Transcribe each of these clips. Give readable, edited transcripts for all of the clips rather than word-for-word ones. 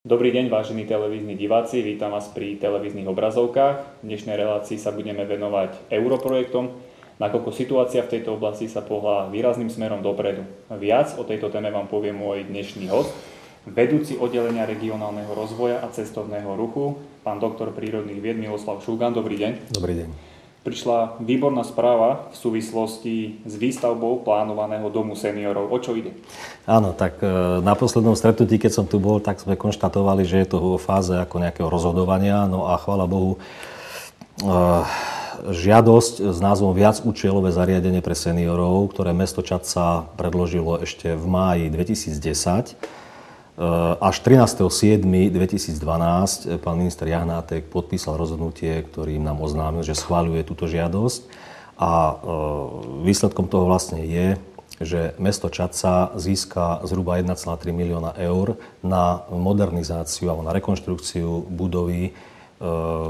Dobrý deň, vážení televízni diváci, vítam vás pri televíznych obrazovkách. V dnešnej relácii sa budeme venovať europrojektom, nakoľko situácia v tejto oblasti sa pohla výrazným smerom dopredu. Viac o tejto téme vám povie môj dnešný host, vedúci oddelenia regionálneho rozvoja a cestovného ruchu, pán doktor prírodných vied Miloslav Šúgan. Dobrý deň. Dobrý deň. Prišla výborná správa v súvislosti s výstavbou plánovaného domu seniorov. O čo ide? Áno, tak na poslednom stretnutí, keď som tu bol, tak sme konštatovali, že je to vo fáze ako nejakého rozhodovania. No a chvála Bohu, žiadosť s názvom Viacúčelové zariadenie pre seniorov, ktoré mesto Čadca predložilo ešte v máji 2010, až 13.7.2012 pán minister Jahnátek podpísal rozhodnutie, ktorým nám oznámil, že schvaľuje túto žiadosť. A výsledkom toho vlastne je, že mesto Čadca získa zhruba 1,3 milióna eur na modernizáciu alebo na rekonštrukciu budovy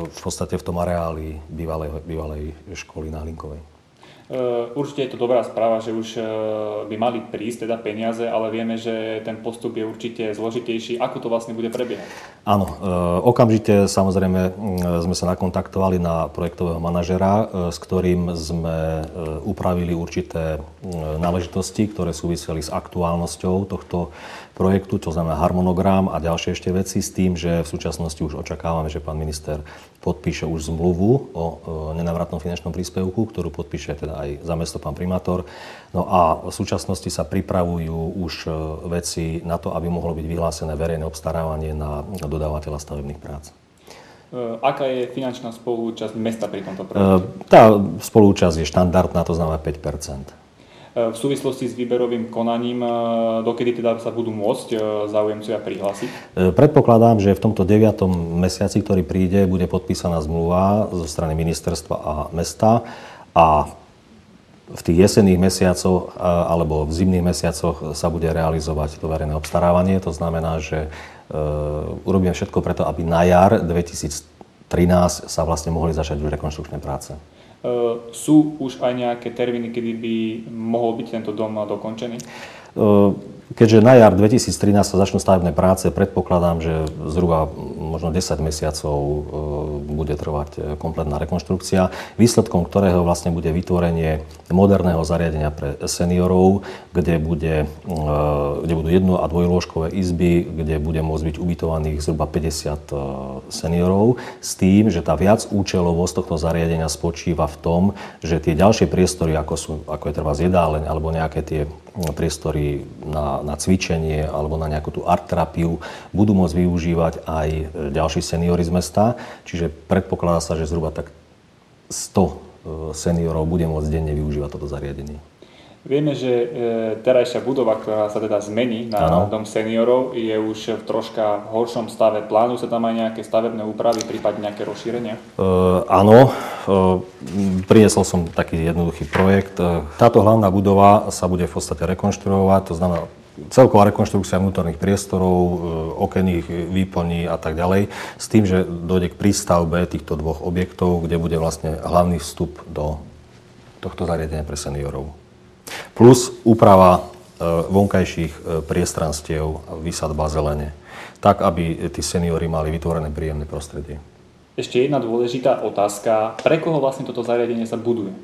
v podstate v tom areáli bývalej školy na Hlinkovej. Určite je to dobrá správa, že už by mali prísť teda peniaze, ale vieme, že ten postup je určite zložitejší. Ako to vlastne bude prebiehať? Áno, okamžite samozrejme sme sa nakontaktovali na projektového manažera, s ktorým sme upravili určité náležitosti, ktoré súviseli s aktuálnosťou tohto projektu, to znamená harmonogram a ďalšie ešte veci, s tým, že v súčasnosti už očakávame, že pán minister podpíše už zmluvu o nenávratnom finančnom príspevku, ktorú podpíše teda aj za mesto pán primátor. No a v súčasnosti sa pripravujú už veci na to, aby mohlo byť vyhlásené verejné obstarávanie na dodávateľa stavebných prác. Aká je finančná spoluúčasť mesta pri tomto projekte? Tá spoluúčasť je štandardná, to znamená 5%. V súvislosti s výberovým konaním, dokedy teda sa budú môcť záujemcovia prihlásiť? Predpokladám, že v tomto 9. mesiaci, ktorý príde, bude podpísaná zmluva zo strany ministerstva a mesta a v tých jesenných mesiacoch alebo v zimných mesiacoch sa bude realizovať to verejné obstarávanie. To znamená, že urobíme všetko preto, aby na jar 2013 sa vlastne mohli začať už rekonštrukčné práce. Sú už aj nejaké termíny, kedy by mohol byť tento dom dokončený? Keďže na jar 2013 sa začnú stavebné práce, predpokladám, že zhruba možno 10 mesiacov bude trvať kompletná rekonštrukcia, výsledkom ktorého vlastne bude vytvorenie moderného zariadenia pre seniorov, kde budú jedno- a dvojlôžkové izby, kde bude môcť byť ubytovaných zhruba 50 seniorov, s tým, že tá viacúčelovosť tohto zariadenia spočíva v tom, že tie ďalšie priestory, ako je treba jedáleň alebo nejaké tie priestory na cvičenie alebo na nejakú tú art-terapiu budú môcť využívať aj ďalší seniori z mesta. Čiže predpokladá sa, že zhruba tak 100 seniorov bude môcť denne využívať toto zariadenie. Vieme, že terajšia budova, ktorá sa teda zmení na dom seniorov, je už v troška horšom stave. Plánujú sa tam aj nejaké stavebné úpravy, prípadne nejaké rozšírenia? Áno, priniesol som taký jednoduchý projekt. Táto hlavná budova sa bude v podstate rekonštruovať, to znamená celková rekonštrukcia vnútorných priestorov, okenných výplní a tak ďalej, s tým, že dojde k prístavbe týchto dvoch objektov, kde bude vlastne hlavný vstup do tohto zariadenia pre seniorov. Plus úprava vonkajších priestranstiev, výsadba zelene, tak, aby tí seniori mali vytvorené príjemné prostredie. Ešte jedna dôležitá otázka. Pre koho vlastne toto zariadenie sa buduje?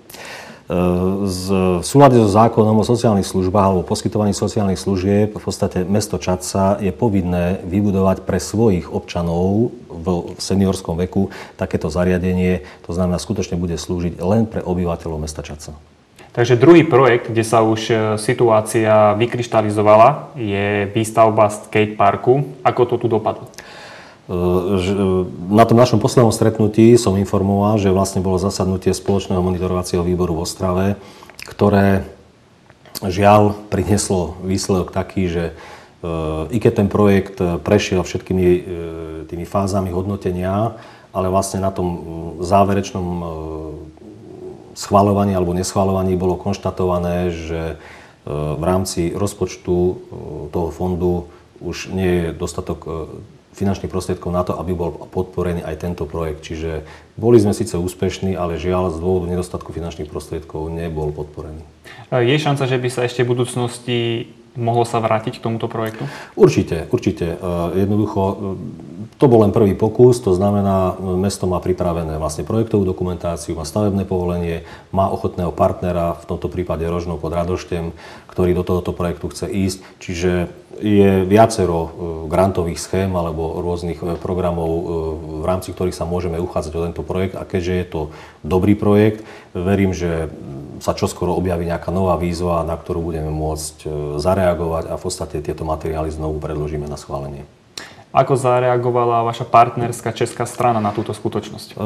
V súlade so zákonom o sociálnych službách alebo poskytovaní sociálnych služieb v podstate mesto Čadca je povinné vybudovať pre svojich občanov v seniorskom veku takéto zariadenie. To znamená, skutočne bude slúžiť len pre obyvateľov mesta Čadca. Takže druhý projekt, kde sa už situácia vykryštalizovala, je výstavba skateparku. Ako to tu dopadlo? Na tom našom poslednom stretnutí som informoval, že vlastne bolo zasadnutie spoločného monitorovacieho výboru v Ostrave, ktoré žiaľ prinieslo výsledok taký, že i keď ten projekt prešiel všetkými tými fázami hodnotenia, ale vlastne na tom záverečnom schvaľovaní alebo neschvaľovaní bolo konštatované, že v rámci rozpočtu toho fondu už nie je dostatok finančných prostriedkov na to, aby bol podporený aj tento projekt. Čiže boli sme síce úspešní, ale žiaľ z dôvodu nedostatku finančných prostriedkov nebol podporený. Je šanca, že by sa ešte v budúcnosti mohlo sa vrátiť k tomuto projektu? Určite. Jednoducho, to bol len prvý pokus, to znamená, mesto má pripravené vlastne projektovú dokumentáciu, má stavebné povolenie, má ochotného partnera, v tomto prípade Rožnov pod Radoštem, ktorý do tohoto projektu chce ísť. Čiže je viacero grantových schém alebo rôznych programov, v rámci ktorých sa môžeme uchádzať o tento projekt. A keďže je to dobrý projekt, verím, že sa čoskoro objaví nejaká nová výzva, na ktorú budeme môcť zareagovať a v podstate tieto materiály znovu predložíme na schválenie. Ako zareagovala vaša partnerská česká strana na túto skutočnosť?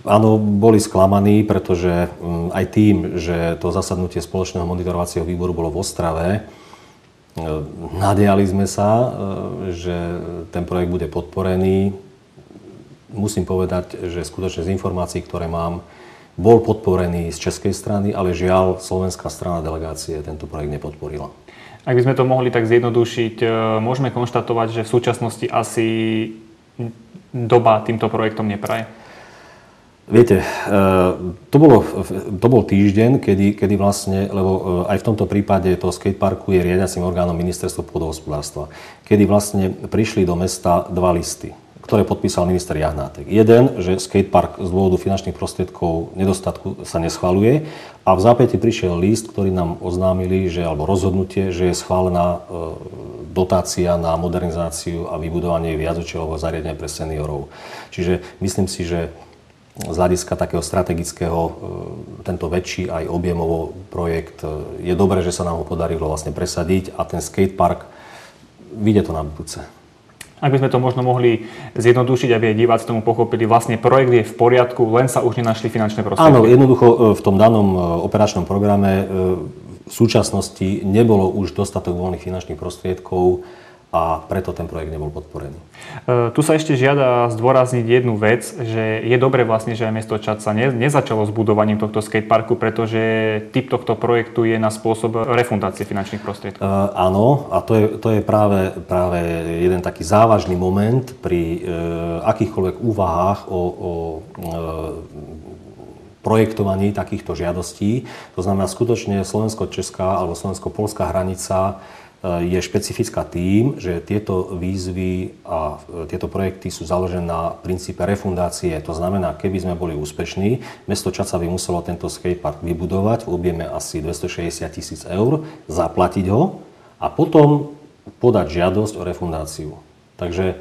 Áno, boli sklamaní, pretože aj tým, že to zasadnutie spoločného monitorovacieho výboru bolo v Ostrave, nadiali sme sa, že ten projekt bude podporený. Musím povedať, že skutočne z informácií, ktoré mám, bol podporený z českej strany, ale žiaľ, slovenská strana delegácie tento projekt nepodporila. Ak by sme to mohli tak zjednodušiť, môžeme konštatovať, že v súčasnosti asi doba týmto projektom nepraje? Viete, to bol týždeň, kedy vlastne, lebo aj v tomto prípade toho skateparku je riadiacim orgánom ministerstvo pôdohospodárstva, kedy vlastne prišli do mesta dva listy, ktoré podpísal minister Jahnátek. Jeden, že skatepark z dôvodu finančných prostriedkov nedostatku sa neschvaľuje, a v zápäti prišiel list, ktorý nám oznámili, alebo rozhodnutie, že je schválená dotácia na modernizáciu a vybudovanie viacúčelového zariadenia pre seniorov. Čiže myslím si, že z hľadiska takého strategického, tento väčší aj objemovo projekt, je dobré, že sa nám ho podarilo vlastne presadiť a ten skatepark, vyjde to na budúce. Ak by sme to možno mohli zjednodušiť, aby aj diváci tomu pochopili, vlastne projekt je v poriadku, len sa už nenašli finančné prostriedky. Áno, jednoducho v tom danom operačnom programe v súčasnosti nebolo už dostatok voľných finančných prostriedkov a preto ten projekt nebol podporený. Tu sa ešte žiada zdôrazniť jednu vec, že je dobre vlastne, že aj mesto Čadca nezačalo s budovaním tohto skateparku, pretože typ tohto projektu je na spôsob refundácie finančných prostriedkov. Áno, a to je práve jeden taký závažný moment pri akýchkoľvek úvahách o projektovaní takýchto žiadostí. To znamená, skutočne slovensko-česká alebo slovensko-poľská hranica je špecifická tým, že tieto výzvy a tieto projekty sú založené na princípe refundácie. To znamená, keby sme boli úspešní, mesto Čadca by muselo tento skatepark vybudovať v objeme asi 260 000 eur, zaplatiť ho a potom podať žiadosť o refundáciu. Takže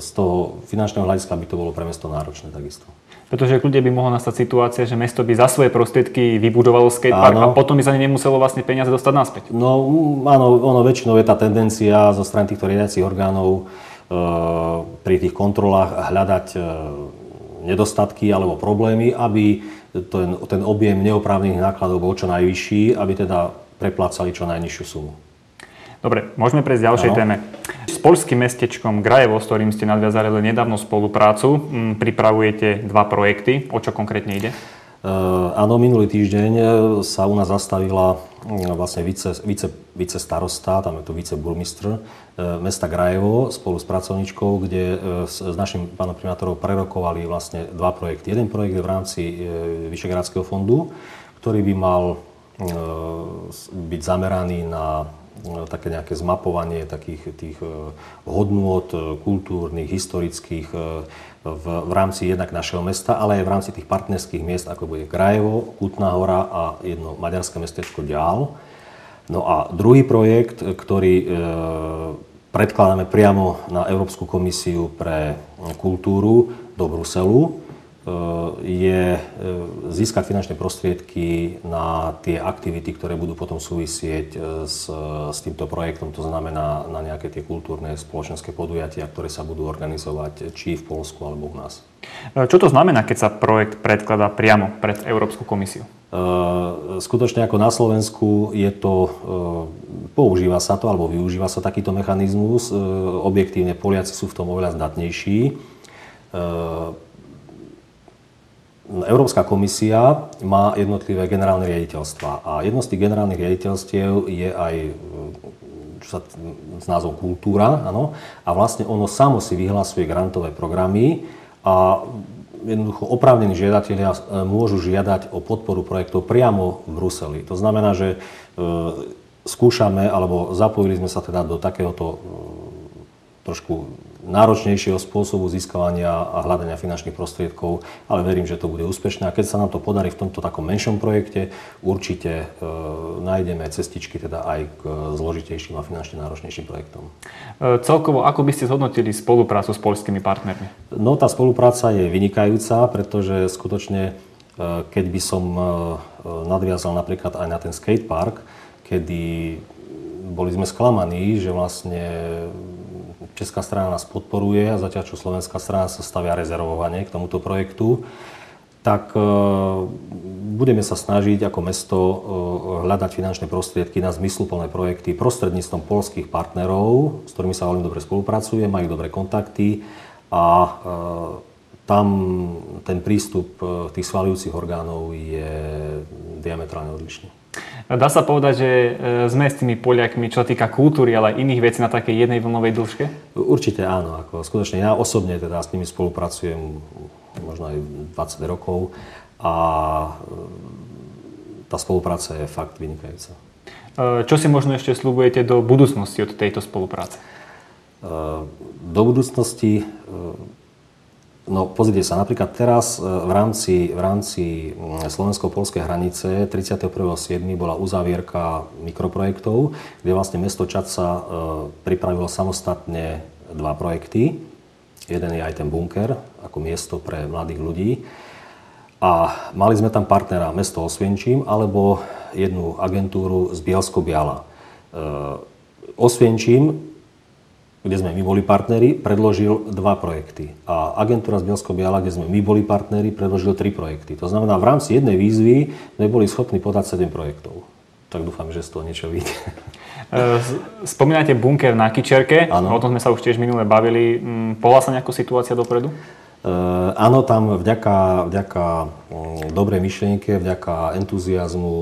z toho finančného hľadiska by to bolo pre mesto náročné takisto. Pretože kľudne by mohla nastať situácia, že mesto by za svoje prostriedky vybudovalo skatepark a potom by sa nemuselo vlastne peniaze dostať naspäť. No áno, väčšinou je tá tendencia zo strany týchto riadiacich orgánov pri tých kontrolách hľadať nedostatky alebo problémy, aby ten objem neoprávnených nákladov bol čo najvyšší, aby teda preplácali čo najnižšiu sumu. Dobre, môžeme prejsť k ďalšej téme. S poľským mestečkom Grajevo, s ktorým ste nadviazali nedávno spoluprácu, pripravujete dva projekty. O čo konkrétne ide? Áno, minulý týždeň sa u nás zastavila vlastne vice starosta, tam je to viceburmistr mesta Grajevo spolu s pracovničkou, kde s našim pánom primátorom prerokovali vlastne dva projekty. Jeden projekt je v rámci Vyšehradského fondu, ktorý by mal byť zameraný na také nejaké zmapovanie takých tých hodnôt kultúrnych, historických v rámci jednak našeho mesta, ale aj v rámci tých partnerských miest, ako bude Grajevo, Kutná Hora a jedno maďarské mestečko Ďál. No a druhý projekt, ktorý predkladáme priamo na Európsku komisiu pre kultúru do Bruselu, je získať finančné prostriedky na tie aktivity, ktoré budú potom súvisieť s týmto projektom. To znamená na nejaké tie kultúrne spoločenské podujatia, ktoré sa budú organizovať či v Poľsku alebo u nás. Čo to znamená, keď sa projekt predkladá priamo pred Európsku komisiu? Skutočne ako na Slovensku je to, používa sa to alebo využíva sa takýto mechanizmus. Objektívne Poliaci sú v tom oveľa zdatnejší. Európska komisia má jednotlivé generálne riaditeľstvá a jedno z tých generálnych riaditeľstiev je aj s názvom Kultúra, áno, a vlastne ono samo si vyhlasuje grantové programy a jednoducho oprávnení žiadatelia môžu žiadať o podporu projektov priamo v Bruseli. To znamená, že skúšame, alebo zapojili sme sa teda do takéhoto trošku náročnejšieho spôsobu získavania a hľadania finančných prostriedkov, ale verím, že to bude úspešné. A keď sa nám to podarí v tomto takom menšom projekte, určite nájdeme cestičky teda aj k zložitejším a finančne náročnejším projektom. Celkovo, ako by ste zhodnotili spoluprácu s poľskými partnermi? No, tá spolupráca je vynikajúca, pretože skutočne, keď by som nadviazal napríklad aj na ten skatepark, kedy boli sme sklamaní, že vlastne česká strana nás podporuje a zatiaľ čo slovenská strana sa stavia rezervovanie k tomuto projektu, tak budeme sa snažiť ako mesto hľadať finančné prostriedky na zmysluplné projekty prostredníctvom poľských partnerov, s ktorými sa veľmi dobre spolupracuje, majú dobré kontakty a tam ten prístup tých schvaľujúcich orgánov je diametrálne odlišný. Dá sa povedať, že sme s tými Poliakmi, čo sa týka kultúry, ale aj iných vecí na takej jednej vlnovej dĺžke? Určite áno. Skutočne ja osobne teda s nimi spolupracujem možno aj 20 rokov a tá spolupráca je fakt vynikajúca. Čo si možno ešte sľubujete do budúcnosti od tejto spolupráce? Do budúcnosti... No pozrite sa, napríklad teraz v rámci slovensko-poľskej hranice 31.7. bola uzávierka mikroprojektov, kde vlastne mesto Čadca pripravilo samostatne 2 projekty. Jeden je aj ten bunker, ako miesto pre mladých ľudí. A mali sme tam partnera mesto Osvienčim alebo jednu agentúru z Bielsko-Biala. Osvienčim, kde sme my boli partneri, predložil 2 projekty. A agentúra z Bielsko-Biala, kde sme my boli partneri, predložil 3 projekty. To znamená, v rámci jednej výzvy sme boli schopní podať 7 projektov. Tak dúfam, že z toho niečo vyjde. Spomínate bunker na Kyčerke, o tom sme sa už tiež minule bavili. Pohla sa nejaká situácia dopredu? Áno, tam vďaka dobrej myšlienke, vďaka entuziazmu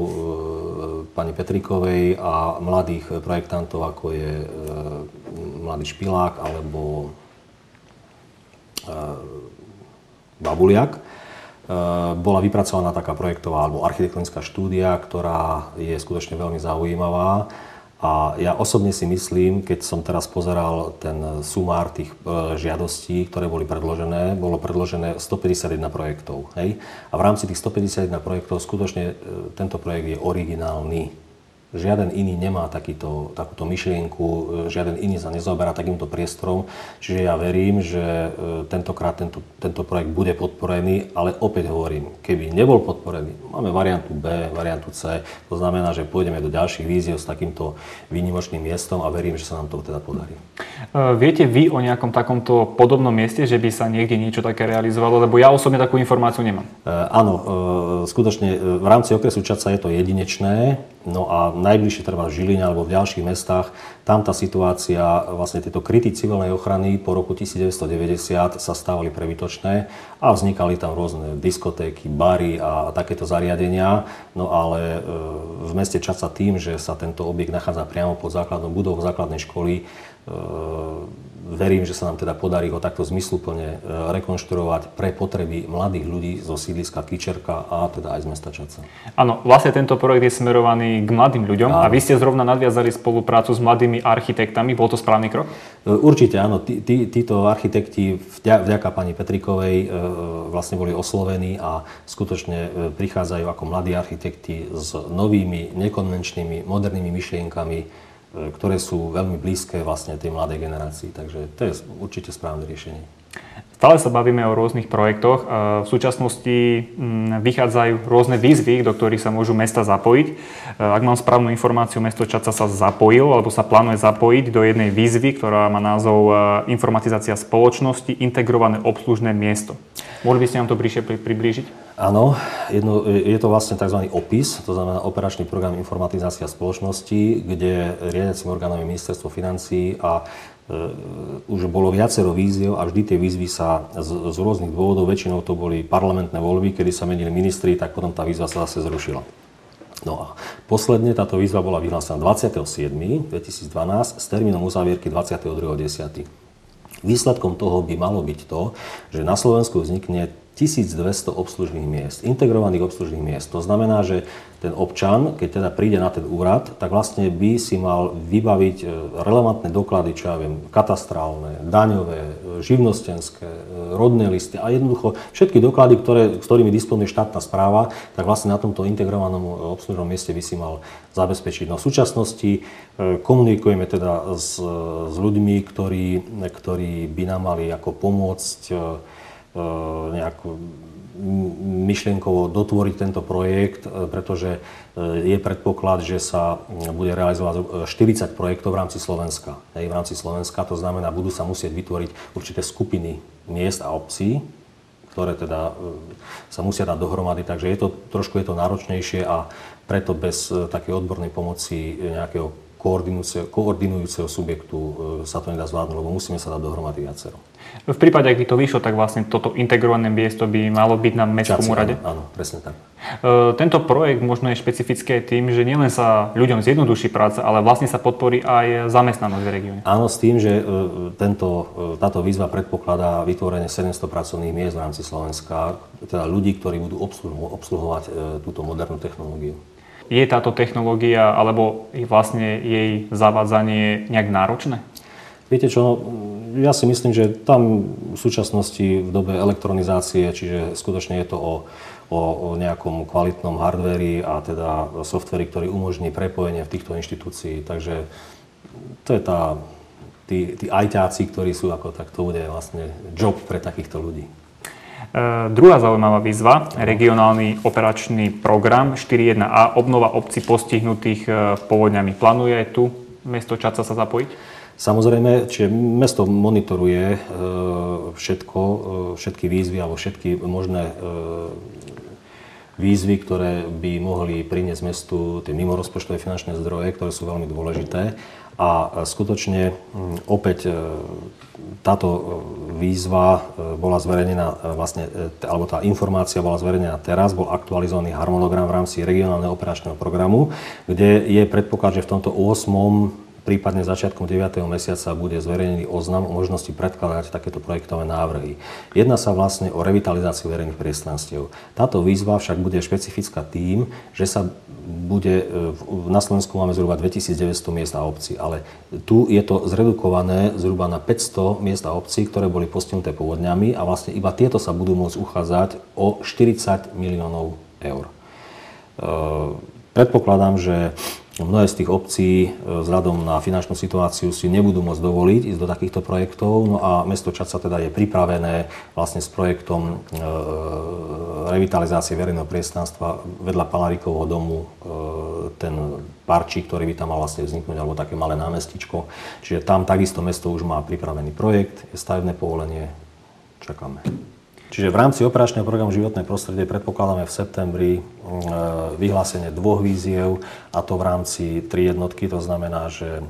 pani Petríkovej a mladých projektantov, ako je mladý Špilák alebo Babuliak, bola vypracovaná taká projektová alebo architektonická štúdia, ktorá je skutočne veľmi zaujímavá. A ja osobne si myslím, keď som teraz pozeral ten sumár tých žiadostí, ktoré boli predložené, bolo predložené 151 projektov. Hej? A v rámci tých 151 projektov skutočne tento projekt je originálny. Žiaden iný nemá takúto myšlienku, žiaden iný sa nezaoberá takýmto priestorom. Čiže ja verím, že tentokrát tento projekt bude podporený, ale opäť hovorím, keby nebol podporený, máme variantu B, variantu C, to znamená, že pôjdeme do ďalších víziev s takýmto výnimočným miestom a verím, že sa nám to teda podarí. Viete vy o nejakom takomto podobnom mieste, že by sa niekde niečo také realizovalo? Lebo ja osobne takú informáciu nemám. Áno, skutočne v rámci okresu Čadca je to jedinečné. No a najbližšie treba v Žiline alebo v ďalších mestách, tam tá situácia, vlastne tieto kryty civilnej ochrany po roku 1990 sa stávali prebytočné a vznikali tam rôzne diskotéky, bary a takéto zariadenia. No ale v meste Čadca tým, že sa tento objekt nachádza priamo pod základnou budovou základnej školy, verím, že sa nám teda podarí ho takto zmysluplne rekonštruovať pre potreby mladých ľudí zo sídliska Kyčerka a teda aj z mesta Čadca. Áno, vlastne tento projekt je smerovaný k mladým ľuďom. Áno. A vy ste zrovna nadviazali spoluprácu s mladými architektami. Bol to správny krok? Určite áno. Títo architekti vďaka pani Petríkovej vlastne boli oslovení a skutočne prichádzajú ako mladí architekti s novými, nekonvenčnými, modernými myšlienkami, ktoré sú veľmi blízke vlastne tej mladej generácii. Takže to je určite správne riešenie. Stále sa bavíme o rôznych projektoch. V súčasnosti vychádzajú rôzne výzvy, do ktorých sa môžu mesta zapojiť. Ak mám správnu informáciu, mesto Čadca sa zapojilo, alebo sa plánuje zapojiť do jednej výzvy, ktorá má názov Informatizácia spoločnosti, integrované obslužné miesto. Mohli by ste nám to bližšie priblížiť? Áno, je to vlastne tzv. OPIS, to znamená Operačný program Informatizácia spoločnosti, kde riadiacim orgánom je Ministerstvo financií a už bolo viacero víziev a vždy tie výzvy sa z rôznych dôvodov, väčšinou to boli parlamentné voľby, kedy sa menili ministri, tak potom tá výzva sa zase zrušila. No a posledne táto výzva bola vyhlásená 27.2012 s termínom uzávierky 22.10. Výsledkom toho by malo byť to, že na Slovensku vznikne 1200 obslužných miest, integrovaných obslužných miest. To znamená, že ten občan, keď teda príde na ten úrad, tak vlastne by si mal vybaviť relevantné doklady, čo ja viem, katastrálne, daňové, živnostenské, rodné listy a jednoducho všetky doklady, s ktorými disponuje štátna správa, tak vlastne na tomto integrovanom obslužnom mieste by si mal zabezpečiť. No v súčasnosti komunikujeme teda s ľuďmi, ktorí by nám mali ako pomôcť nejako myšlienkovo dotvoriť tento projekt, pretože je predpoklad, že sa bude realizovať 40 projektov v rámci Slovenska. V rámci Slovenska to znamená, budú sa musieť vytvoriť určité skupiny miest a obcí, ktoré teda sa musia dať dohromady, takže trošku je to náročnejšie a preto bez takej odbornej pomoci nejakého koordinujúceho subjektu sa to nedá zvládnuť, lebo musíme sa dať dohromady viacero. V prípade, ak by to vyšlo, tak vlastne toto integrované miesto by malo byť na mestskom úrade? Áno, presne tak. Tento projekt možno je špecifické tým, že nielen sa ľuďom zjednoduší práca, ale vlastne sa podporí aj zamestnanosť v regióne. Áno, s tým, že táto výzva predpokladá vytvorenie 700 pracovných miest v rámci Slovenska, teda ľudí, ktorí budú obsluhovať túto modernú technológiu. Je táto technológia alebo vlastne jej zavádzanie nejak náročné? Viete čo, ja si myslím, že tam v súčasnosti v dobe elektronizácie, čiže skutočne je to o nejakom kvalitnom hardvéri a teda softveri, ktorý umožní prepojenie v týchto inštitúcií. Takže to je tí ajťáci, ktorí sú ako tak, to bude vlastne job pre takýchto ľudí. Druhá zaujímavá výzva, regionálny operačný program 4.1a, obnova obcí postihnutých povodňami. Plánuje aj tu mesto Čadca sa zapojiť? Samozrejme, čiže mesto monitoruje všetky výzvy alebo všetky možné výzvy, ktoré by mohli priniesť mestu tie mimorozpočtové finančné zdroje, ktoré sú veľmi dôležité. A skutočne opäť táto výzva bola zverejnená vlastne, alebo tá informácia bola zverejnená teraz, bol aktualizovaný harmonogram v rámci regionálneho operačného programu, kde je predpoklad, že v tomto 8. prípadne začiatkom 9. mesiaca bude zverejnený oznam o možnosti predkladať takéto projektové návrhy. Jedná sa vlastne o revitalizáciu verejných priestranstiev. Táto výzva však bude špecifická tým, že sa bude, na Slovensku máme zhruba 2900 miest a obcí, ale tu je to zredukované zhruba na 500 miest a obcí, ktoré boli postihnuté povodňami a vlastne iba tieto sa budú môcť uchádzať o 40 miliónov eur. Predpokladám, že mnohé z tých obcí vzhľadom na finančnú situáciu si nebudú môcť dovoliť ísť do takýchto projektov. No a mesto Čadca teda je pripravené vlastne s projektom revitalizácie verejného priestranstva vedľa Palaríkovho domu ten parčík, ktorý by tam mal vlastne vzniknúť, alebo také malé námestičko. Čiže tam takisto mesto už má pripravený projekt, je stavebné povolenie, čakáme. Čiže v rámci operačného programu Životné prostredie predpokladáme v septembri vyhlásenie 2 víziev, a to v rámci 3 jednotky. To znamená, že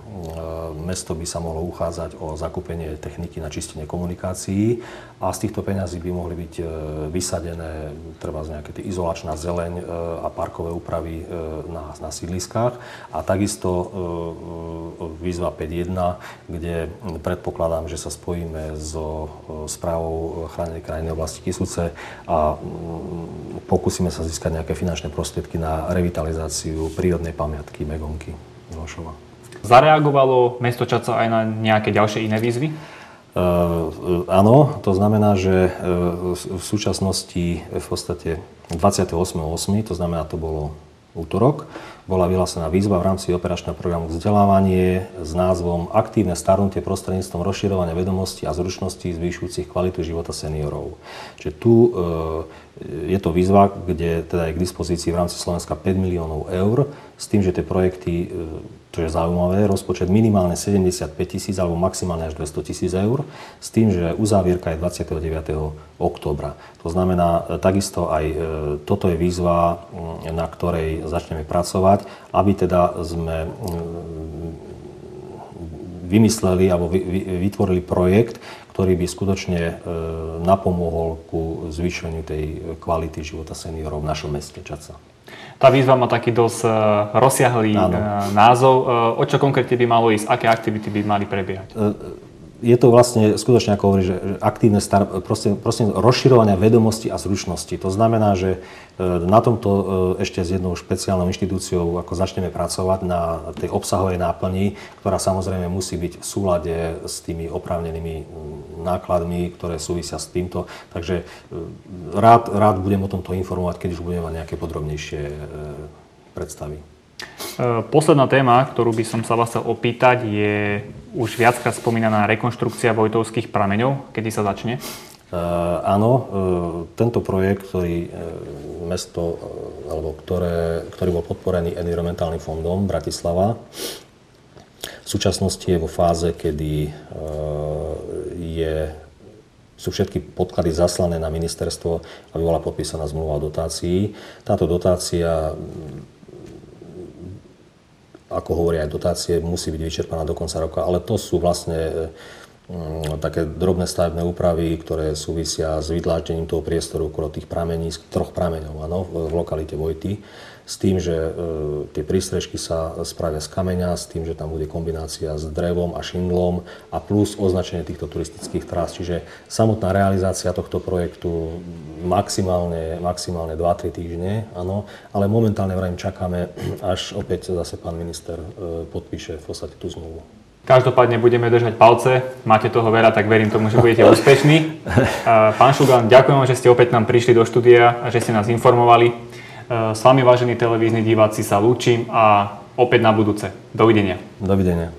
mesto by sa mohlo uchádzať o zakúpenie techniky na čistenie komunikácií a z týchto peňazí by mohli byť vysadené treba nejaké tie izolačná zeleň a parkové úpravy na sídliskách. A takisto výzva 5.1, kde predpokladám, že sa spojíme so správou chránenej krajinnej oblasti Kysuce a pokúsime sa získať nejaké finančné prostriedky na revitalizáciu prírodnej pamiatky Megonky Milošova. Zareagovalo mesto Čadca aj na nejaké ďalšie iné výzvy? Áno, to znamená, že v súčasnosti v podstate 28.8., to znamená, to bolo útorok, bola vyhlásená výzva v rámci operačného programu Vzdelávanie s názvom Aktívne starnutie prostredníctvom rozširovania vedomostí a zručností zvyšujúcich kvalitu života seniorov. Čiže tu je to výzva, kde teda je k dispozícii v rámci Slovenska 5 miliónov eur, s tým, že tie projekty, čo je zaujímavé, rozpočet minimálne 75 000 alebo maximálne až 200 000 eur, s tým, že uzávierka je 29. októbra. To znamená, takisto aj toto je výzva, na ktorej začneme pracovať, aby teda sme vymysleli alebo vytvorili projekt, ktorý by skutočne napomohol ku zvýšeniu tej kvality života seniorov v našom meste Čadca. Tá výzva má taký dosť rozsiahlý názov. O čo konkrétne by malo ísť? Aké aktivity by mali prebiehať? je to vlastne skutočne, ako hovorí, že aktívne prosím, rozširovania vedomostí a zručnosti. To znamená, že na tomto ešte s jednou špeciálnou inštitúciou ako začneme pracovať na tej obsahovej náplni, ktorá samozrejme musí byť v súlade s tými oprávnenými nákladmi, ktoré súvisia s týmto. Takže rád budem o tomto informovať, keď už budeme mať nejaké podrobnejšie predstavy. Posledná téma, ktorú by som sa vás chcel opýtať, je už viackrát spomínaná rekonštrukcia Vojtovských prameňov. Kedy sa začne? Áno, tento projekt, ktorý bol podporený Environmentálnym fondom Bratislava, v súčasnosti je vo fáze, kedy sú všetky podklady zaslané na ministerstvo, aby bola podpísaná zmluva o dotácii. Táto dotácia, ako hovoria aj dotácie, musí byť vyčerpaná do konca roka, ale to sú vlastne také drobné stavebné úpravy, ktoré súvisia s vydláždením toho priestoru okolo tých pramení, troch prameňov, v lokalite Vojty, s tým, že tie prístrežky sa spravia z kameňa, s tým, že tam bude kombinácia s drevom a šindlom a plus označenie týchto turistických trás. Čiže samotná realizácia tohto projektu maximálne 2-3 týždne, áno, ale momentálne čakáme, až opäť zase pán minister podpíše v podstate tú zmluvu. Každopádne budeme držať palce, máte toho veľa, tak verím tomu, že budete úspešní. Pán Šugan, ďakujem, že ste opäť nám prišli do štúdia a že ste nás informovali. S vami, vážení televízni diváci, sa lúčim a opäť na budúce. Dovidenia. Dovidenia.